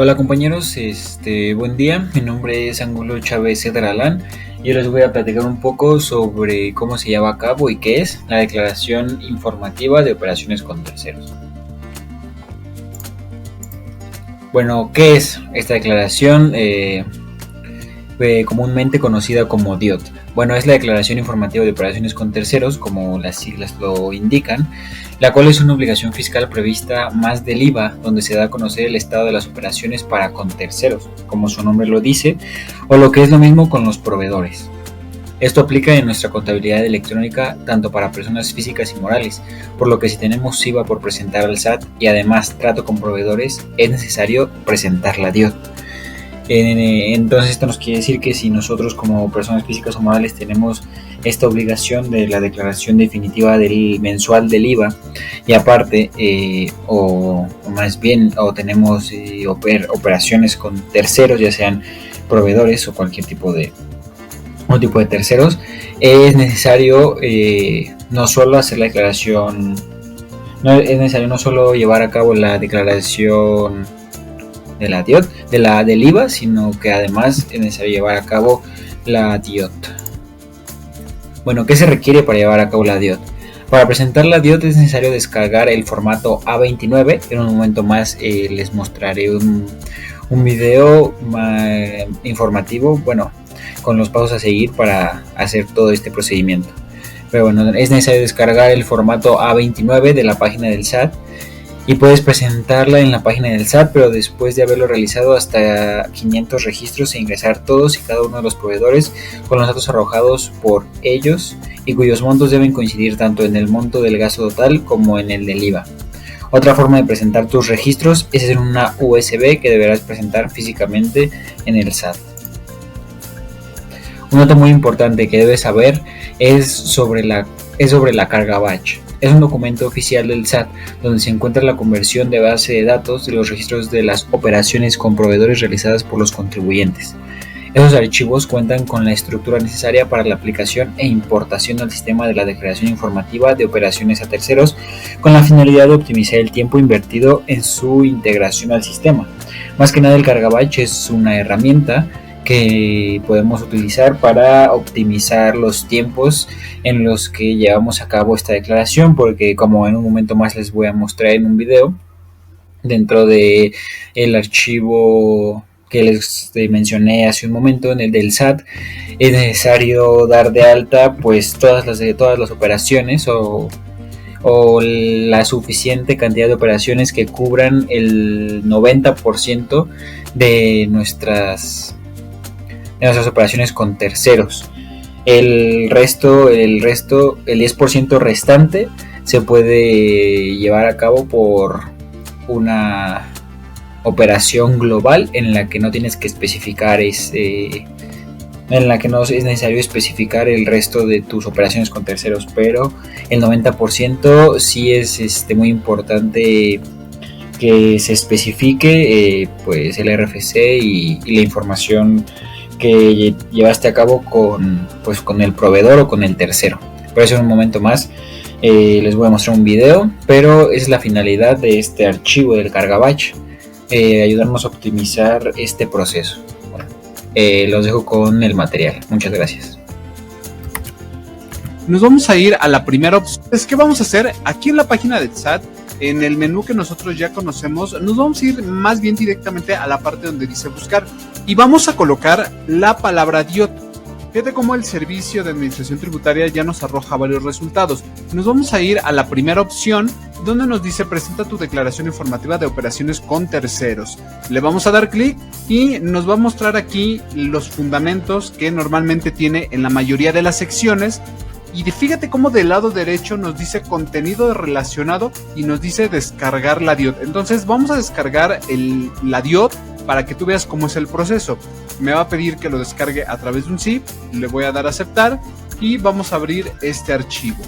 Hola compañeros, buen día. Mi nombre es Angulo Chávez Cedralán y les voy a platicar un poco sobre cómo se lleva a cabo y qué es la declaración informativa de operaciones con terceros. Bueno, ¿qué es esta declaración? Comúnmente conocida como DIOT. Bueno, es la Declaración Informativa de Operaciones con Terceros, como las siglas lo indican, la cual es una obligación fiscal prevista más del IVA, donde se da a conocer el estado de las operaciones para con terceros, como su nombre lo dice, o lo que es lo mismo con los proveedores. Esto aplica en nuestra contabilidad electrónica tanto para personas físicas y morales, por lo que si tenemos IVA por presentar al SAT y además trato con proveedores, es necesario presentar la DIOT. Entonces esto nos quiere decir que si nosotros como personas físicas o morales tenemos esta obligación de la declaración definitiva del mensual del IVA y aparte o tenemos operaciones con terceros, ya sean proveedores o cualquier tipo de terceros, es necesario no solo hacer la declaración, es necesario no solo llevar a cabo la declaración de la DIOT, del IVA, sino que además es necesario llevar a cabo la DIOT. Bueno, ¿qué se requiere para llevar a cabo la DIOT? Para presentar la DIOT es necesario descargar el formato A29. En un momento más les mostraré un video informativo, bueno, con los pasos a seguir para hacer todo este procedimiento. Pero bueno, es necesario descargar el formato A29 de la página del SAT y puedes presentarla en la página del SAT, pero después de haberlo realizado hasta 500 registros e ingresar todos y cada uno de los proveedores con los datos arrojados por ellos y cuyos montos deben coincidir tanto en el monto del gasto total como en el del IVA. Otra forma de presentar tus registros es en una USB que deberás presentar físicamente en el SAT. Un dato muy importante que debes saber es sobre la carga batch. Es un documento oficial del SAT donde se encuentra la conversión de base de datos de los registros de las operaciones con proveedores realizadas por los contribuyentes. Esos archivos cuentan con la estructura necesaria para la aplicación e importación al sistema de la declaración informativa de operaciones a terceros con la finalidad de optimizar el tiempo invertido en su integración al sistema. Más que nada el carga batch es una herramienta que podemos utilizar para optimizar los tiempos en los que llevamos a cabo esta declaración, porque como en un momento más les voy a mostrar en un video, dentro de el archivo que les mencioné hace un momento, en el del SAT, es necesario dar de alta pues todas las operaciones o la suficiente cantidad de operaciones que cubran el 90% de nuestras operaciones con terceros. El 10% restante se puede llevar a cabo por una operación global en la que no tienes que especificar en la que no es necesario especificar el resto de tus operaciones con terceros, pero el 90% sí es muy importante que se especifique pues el RFC y la información que llevaste a cabo con el proveedor o con el tercero. Por eso en un momento más les voy a mostrar un video, pero es la finalidad de este archivo del carga batch, ayudarnos a optimizar este proceso. Bueno, los dejo con el material. Muchas gracias. Nos vamos a ir a la primera opción. ¿Qué vamos a hacer? Aquí en la página del SAT, en el menú que nosotros ya conocemos, nos vamos a ir más bien directamente a la parte donde dice buscar y vamos a colocar la palabra DIOT. Fíjate cómo el servicio de administración tributaria ya nos arroja varios resultados. Nos vamos a ir a la primera opción donde nos dice presenta tu declaración informativa de operaciones con terceros. Le vamos a dar clic y nos va a mostrar aquí los fundamentos que normalmente tiene en la mayoría de las secciones. Y fíjate cómo del lado derecho nos dice contenido relacionado y nos dice descargar la DIOT. Entonces vamos a descargar la DIOT para que tú veas cómo es el proceso. Me va a pedir que lo descargue a través de un zip, le voy a dar a aceptar y vamos a abrir este archivo.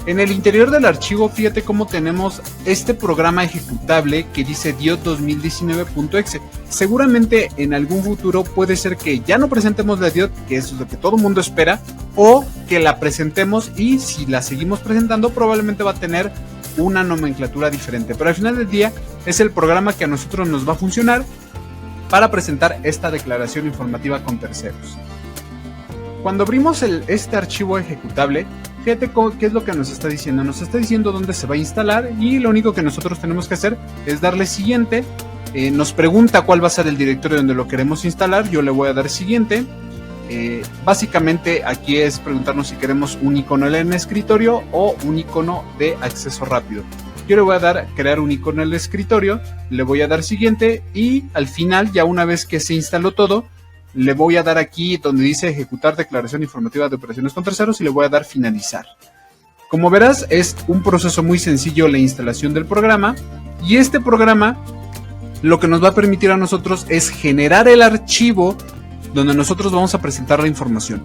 En el interior del archivo fíjate cómo tenemos este programa ejecutable que dice DIOT2019.exe. Seguramente en algún futuro puede ser que ya no presentemos la DIOT, que eso es lo que todo el mundo espera, o que la presentemos y si la seguimos presentando probablemente va a tener una nomenclatura diferente. Pero al final del día es el programa que a nosotros nos va a funcionar para presentar esta declaración informativa con terceros. Cuando abrimos este archivo ejecutable, fíjate qué es lo que nos está diciendo. Nos está diciendo dónde se va a instalar y lo único que nosotros tenemos que hacer es darle siguiente. Nos pregunta cuál va a ser el directorio donde lo queremos instalar. Yo le voy a dar siguiente. Básicamente aquí es preguntarnos si queremos un icono en escritorio o un icono de acceso rápido. Yo le voy a dar crear un icono en el escritorio, le voy a dar siguiente y al final, ya una vez que se instaló todo, le voy a dar aquí donde dice ejecutar declaración informativa de operaciones con terceros y le voy a dar finalizar. Como verás, es un proceso muy sencillo la instalación del programa, y este programa lo que nos va a permitir a nosotros es generar el archivo donde nosotros vamos a presentar la información.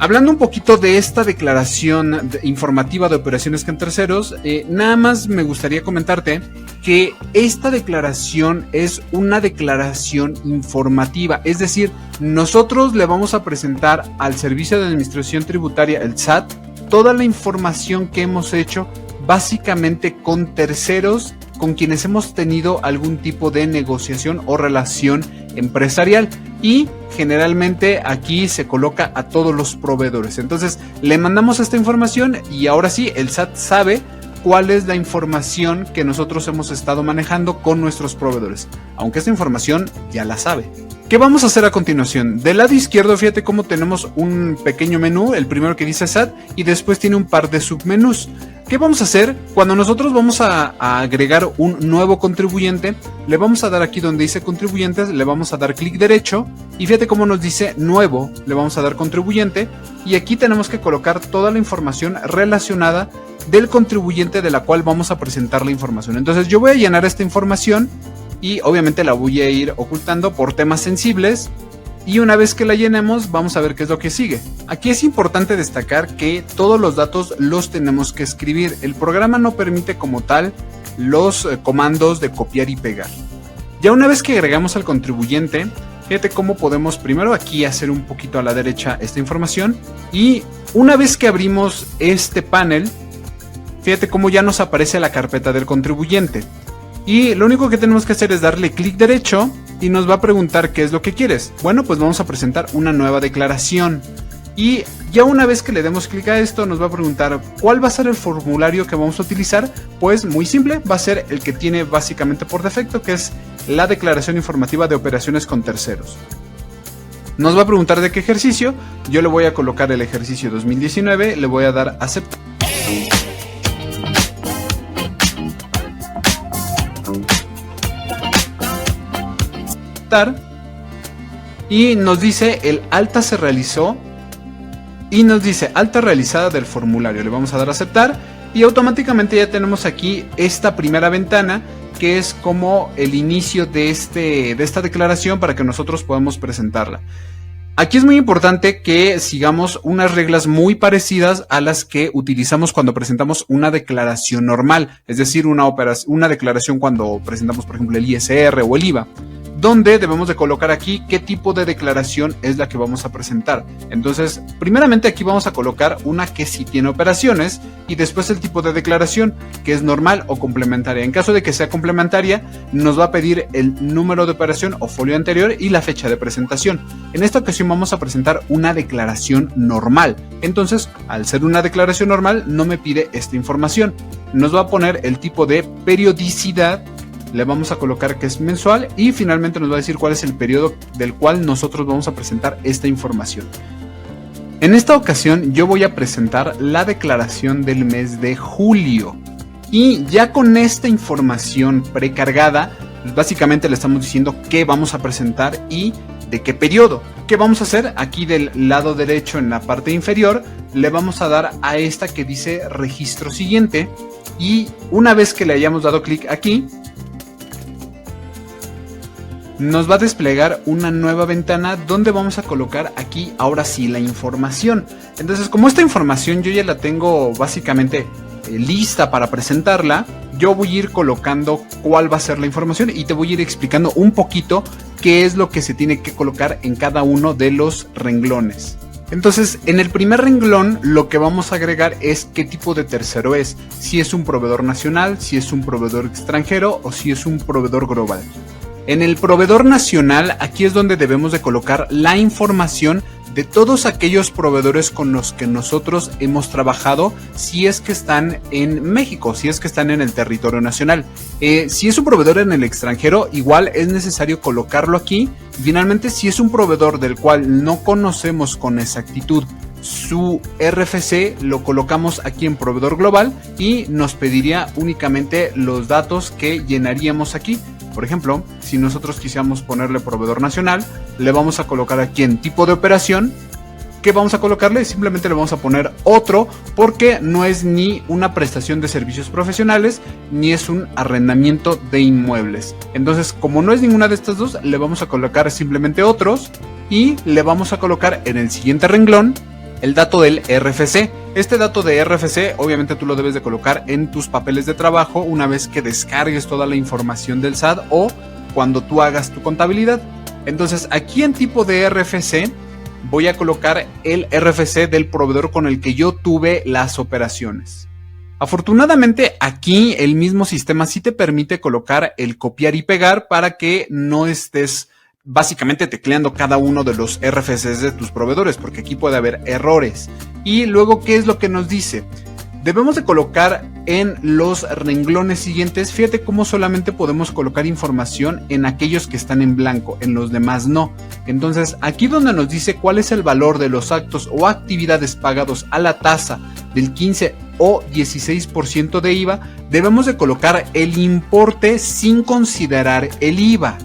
Hablando un poquito de esta declaración informativa de operaciones con terceros, nada más me gustaría comentarte que esta declaración es una declaración informativa, es decir, nosotros le vamos a presentar al Servicio de Administración Tributaria, el SAT, toda la información que hemos hecho básicamente con terceros con quienes hemos tenido algún tipo de negociación o relación empresarial, y generalmente aquí se coloca a todos los proveedores. Entonces le mandamos esta información y ahora sí el SAT sabe cuál es la información que nosotros hemos estado manejando con nuestros proveedores, aunque esta información ya la sabe. ¿Qué vamos a hacer a continuación? Del lado izquierdo, fíjate cómo tenemos un pequeño menú, el primero que dice SAT, y después tiene un par de submenús. ¿Qué vamos a hacer? Cuando nosotros vamos a agregar un nuevo contribuyente, le vamos a dar aquí donde dice contribuyentes, le vamos a dar clic derecho, y fíjate cómo nos dice nuevo, le vamos a dar contribuyente, y aquí tenemos que colocar toda la información relacionada del contribuyente de la cual vamos a presentar la información. Entonces yo voy a llenar esta información y obviamente la voy a ir ocultando por temas sensibles, y una vez que la llenemos vamos a ver qué es lo que sigue. Aquí es importante destacar que todos los datos los tenemos que escribir. El programa no permite como tal los comandos de copiar y pegar. Ya una vez que agregamos al contribuyente, fíjate cómo podemos primero aquí hacer un poquito a la derecha esta información, y una vez que abrimos este panel, fíjate cómo ya nos aparece la carpeta del contribuyente. Y lo único que tenemos que hacer es darle clic derecho y nos va a preguntar qué es lo que quieres. Bueno, pues vamos a presentar una nueva declaración. Y ya una vez que le demos clic a esto, nos va a preguntar cuál va a ser el formulario que vamos a utilizar. Pues muy simple, va a ser el que tiene básicamente por defecto, que es la declaración informativa de operaciones con terceros. Nos va a preguntar de qué ejercicio. Yo le voy a colocar el ejercicio 2019, le voy a dar aceptar. Y nos dice el alta se realizó, y nos dice alta realizada del formulario. Le vamos a dar a aceptar y automáticamente ya tenemos aquí esta primera ventana, que es como el inicio de esta declaración para que nosotros podamos presentarla. Aquí es muy importante que sigamos unas reglas muy parecidas a las que utilizamos cuando presentamos una declaración normal, es decir, una declaración cuando presentamos, por ejemplo, el ISR o el IVA, donde debemos de colocar aquí qué tipo de declaración es la que vamos a presentar. Entonces, primeramente aquí vamos a colocar una que sí tiene operaciones, y después el tipo de declaración, que es normal o complementaria. En caso de que sea complementaria, nos va a pedir el número de operación o folio anterior y la fecha de presentación. En esta ocasión vamos a presentar una declaración normal. Entonces, al ser una declaración normal, no me pide esta información. Nos va a poner el tipo de periodicidad, le vamos a colocar que es mensual, y finalmente nos va a decir cuál es el periodo del cual nosotros vamos a presentar esta información. En esta ocasión yo voy a presentar la declaración del mes de julio, y ya con esta información precargada, pues básicamente le estamos diciendo qué vamos a presentar y de qué periodo. ¿Qué vamos a hacer? Aquí del lado derecho en la parte inferior le vamos a dar a esta que dice registro siguiente, y una vez que le hayamos dado clic aquí, nos va a desplegar una nueva ventana donde vamos a colocar aquí ahora sí la información. Entonces, como esta información yo ya la tengo básicamente lista para presentarla, yo voy a ir colocando cuál va a ser la información y te voy a ir explicando un poquito qué es lo que se tiene que colocar en cada uno de los renglones. Entonces, en el primer renglón lo que vamos a agregar es qué tipo de tercero es, si es un proveedor nacional, si es un proveedor extranjero o si es un proveedor global. En el proveedor nacional, aquí es donde debemos de colocar la información de todos aquellos proveedores con los que nosotros hemos trabajado, si es que están en México, si es que están en el territorio nacional. Si es un proveedor en el extranjero, igual es necesario colocarlo aquí. Finalmente, si es un proveedor del cual no conocemos con exactitud su RFC, lo colocamos aquí en proveedor global y nos pediría únicamente los datos que llenaríamos aquí. Por ejemplo, si nosotros quisiéramos ponerle proveedor nacional, le vamos a colocar aquí en tipo de operación. ¿Qué vamos a colocarle? Simplemente le vamos a poner otro, porque no es ni una prestación de servicios profesionales ni es un arrendamiento de inmuebles. Entonces, como no es ninguna de estas dos, le vamos a colocar simplemente otros y le vamos a colocar en el siguiente renglón el dato del RFC. Este dato de RFC obviamente tú lo debes de colocar en tus papeles de trabajo una vez que descargues toda la información del SAT o cuando tú hagas tu contabilidad. Entonces aquí en tipo de RFC voy a colocar el RFC del proveedor con el que yo tuve las operaciones. Afortunadamente aquí el mismo sistema sí te permite colocar el copiar y pegar para que no estés básicamente tecleando cada uno de los RFCs de tus proveedores, porque aquí puede haber errores. Y luego, ¿qué es lo que nos dice? Debemos de colocar en los renglones siguientes, fíjate cómo solamente podemos colocar información en aquellos que están en blanco, en los demás no. Entonces, aquí donde nos dice cuál es el valor de los actos o actividades pagados a la tasa del 15 o 16% de IVA, debemos de colocar el importe sin considerar el IVA.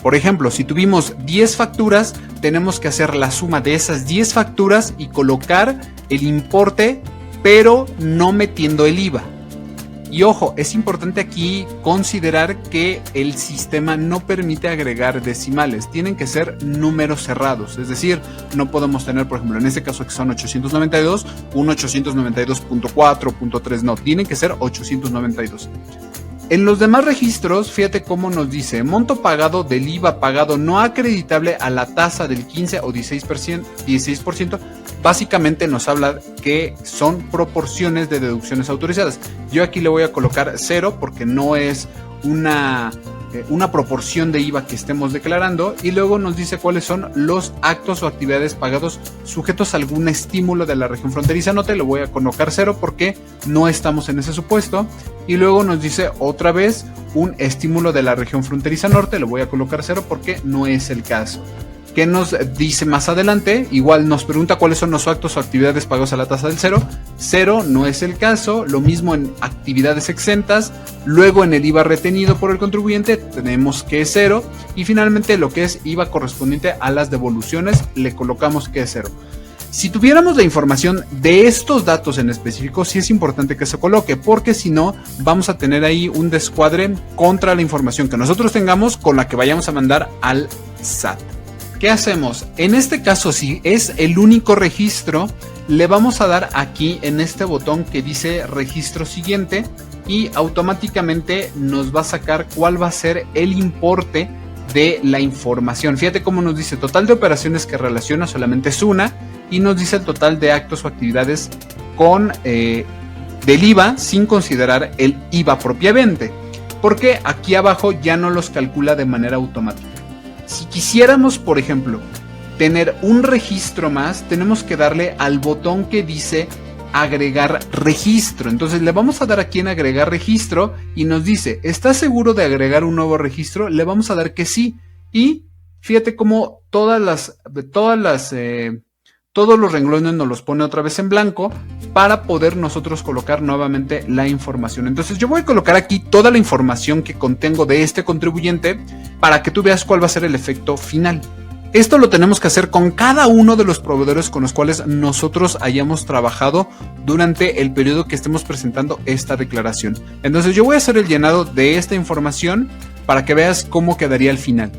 Por ejemplo, si tuvimos 10 facturas, tenemos que hacer la suma de esas 10 facturas y colocar el importe, pero no metiendo el IVA. Y ojo, es importante aquí considerar que el sistema no permite agregar decimales, tienen que ser números cerrados, es decir, no podemos tener, por ejemplo, en este caso que son 892, un 892.4.3, no, tienen que ser 892. En los demás registros, fíjate cómo nos dice, monto pagado del IVA pagado no acreditable a la tasa del 15 o 16%, básicamente nos habla que son proporciones de deducciones autorizadas. Yo aquí le voy a colocar 0 porque no es una proporción de IVA que estemos declarando, y luego nos dice cuáles son los actos o actividades pagados sujetos a algún estímulo de la región fronteriza norte. Le voy a colocar 0 porque no estamos en ese supuesto, y luego nos dice otra vez un estímulo de la región fronteriza norte, le voy a colocar 0 porque no es el caso. ¿Qué nos dice más adelante? Igual nos pregunta cuáles son los actos o actividades pagados a la tasa del 0. 0 no es el caso. Lo mismo en actividades exentas. Luego en el IVA retenido por el contribuyente tenemos que es 0. Y finalmente lo que es IVA correspondiente a las devoluciones le colocamos que es 0. Si tuviéramos la información de estos datos en específico, sí es importante que se coloque, porque si no vamos a tener ahí un descuadre contra la información que nosotros tengamos con la que vayamos a mandar al SAT. ¿Qué hacemos? En este caso, si es el único registro, le vamos a dar aquí en este botón que dice registro siguiente y automáticamente nos va a sacar cuál va a ser el importe de la información. Fíjate cómo nos dice total de operaciones que relaciona, solamente es una, y nos dice el total de actos o actividades con del IVA sin considerar el IVA propiamente, porque aquí abajo ya no los calcula de manera automática. Si quisiéramos, por ejemplo, tener un registro más, tenemos que darle al botón que dice agregar registro. Entonces le vamos a dar aquí en agregar registro y nos dice, ¿estás seguro de agregar un nuevo registro? Le vamos a dar que sí. Y fíjate cómo todos los renglones nos los pone otra vez en blanco para poder nosotros colocar nuevamente la información. Entonces yo voy a colocar aquí toda la información que contengo de este contribuyente para que tú veas cuál va a ser el efecto final. Esto lo tenemos que hacer con cada uno de los proveedores con los cuales nosotros hayamos trabajado durante el periodo que estemos presentando esta declaración. Entonces yo voy a hacer el llenado de esta información para que veas cómo quedaría al final.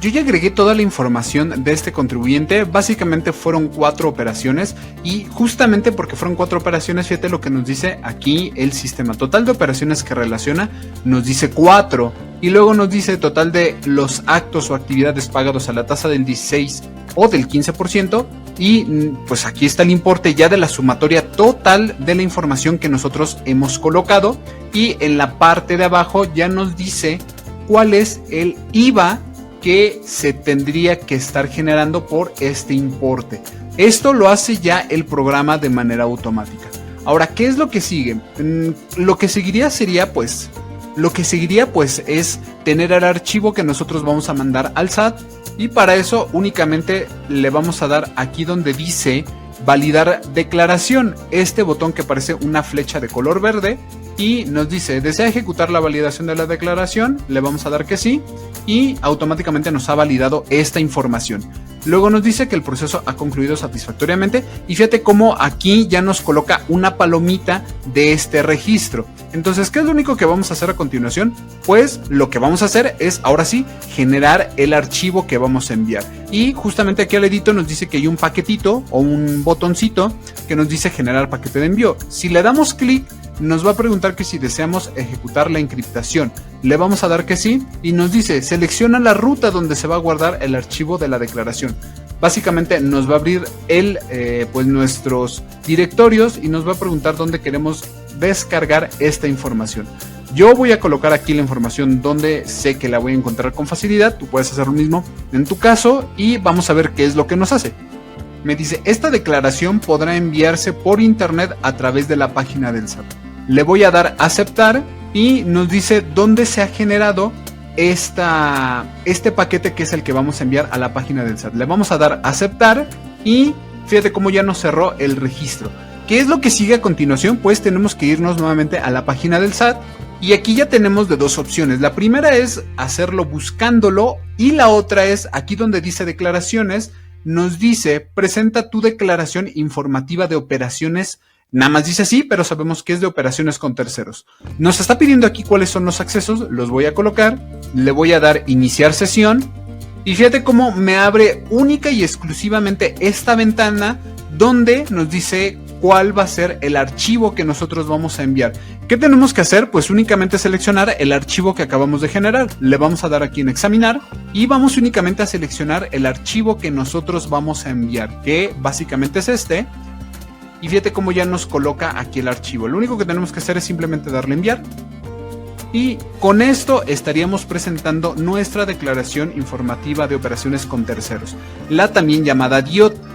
Yo ya agregué toda la información de este contribuyente, básicamente fueron 4 operaciones y justamente porque fueron 4 operaciones, fíjate lo que nos dice aquí el sistema. Total de operaciones que relaciona, nos dice 4 y luego nos dice total de los actos o actividades pagados a la tasa del 16 o del 15% y pues aquí está el importe ya de la sumatoria total de la información que nosotros hemos colocado y en la parte de abajo ya nos dice cuál es el IVA que se tendría que estar generando por este importe. Esto lo hace ya el programa de manera automática. Ahora, ¿qué es lo que sigue? Lo que seguiría es tener el archivo que nosotros vamos a mandar al SAT, y para eso únicamente le vamos a dar aquí donde dice validar declaración, este botón que parece una flecha de color verde, y nos dice, ¿desea ejecutar la validación de la declaración? Le vamos a dar que sí, y automáticamente nos ha validado esta información. Luego nos dice que el proceso ha concluido satisfactoriamente, y fíjate cómo aquí ya nos coloca una palomita de este registro. Entonces, ¿qué es lo único que vamos a hacer a continuación? Pues lo que vamos a hacer es, ahora sí, generar el archivo que vamos a enviar. Y justamente aquí al ladito nos dice que hay un paquetito o un botoncito que nos dice generar paquete de envío. Si le damos clic, nos va a preguntar que si deseamos ejecutar la encriptación. Le vamos a dar que sí, y nos dice selecciona la ruta donde se va a guardar el archivo de la declaración. Básicamente nos va a abrir pues nuestros directorios y nos va a preguntar dónde queremos descargar esta información. Yo voy a colocar aquí la información donde sé que la voy a encontrar con facilidad. Tú puedes hacer lo mismo en tu caso y vamos a ver qué es lo que nos hace. Me dice, esta declaración podrá enviarse por internet a través de la página del SAT. Le voy a dar aceptar y nos dice dónde se ha generado este paquete que es el que vamos a enviar a la página del SAT. Le vamos a dar aceptar y fíjate cómo ya nos cerró el registro. ¿Qué es lo que sigue a continuación? Pues tenemos que irnos nuevamente a la página del SAT y aquí ya tenemos de dos opciones. La primera es hacerlo buscándolo y la otra es aquí donde dice declaraciones. Nos dice presenta tu declaración informativa de operaciones. Nada más dice así, pero sabemos que es de operaciones con terceros. Nos está pidiendo aquí cuáles son los accesos, los voy a colocar, le voy a dar iniciar sesión y fíjate cómo me abre única y exclusivamente esta ventana donde nos dice cuál va a ser el archivo que nosotros vamos a enviar. ¿Qué tenemos que hacer? Pues únicamente seleccionar el archivo que acabamos de generar. Le vamos a dar aquí en examinar y vamos únicamente a seleccionar el archivo que nosotros vamos a enviar, que básicamente es este. Y fíjate cómo ya nos coloca aquí el archivo. Lo único que tenemos que hacer es simplemente darle enviar. Y con esto estaríamos presentando nuestra declaración informativa de operaciones con terceros, la también llamada DIOT.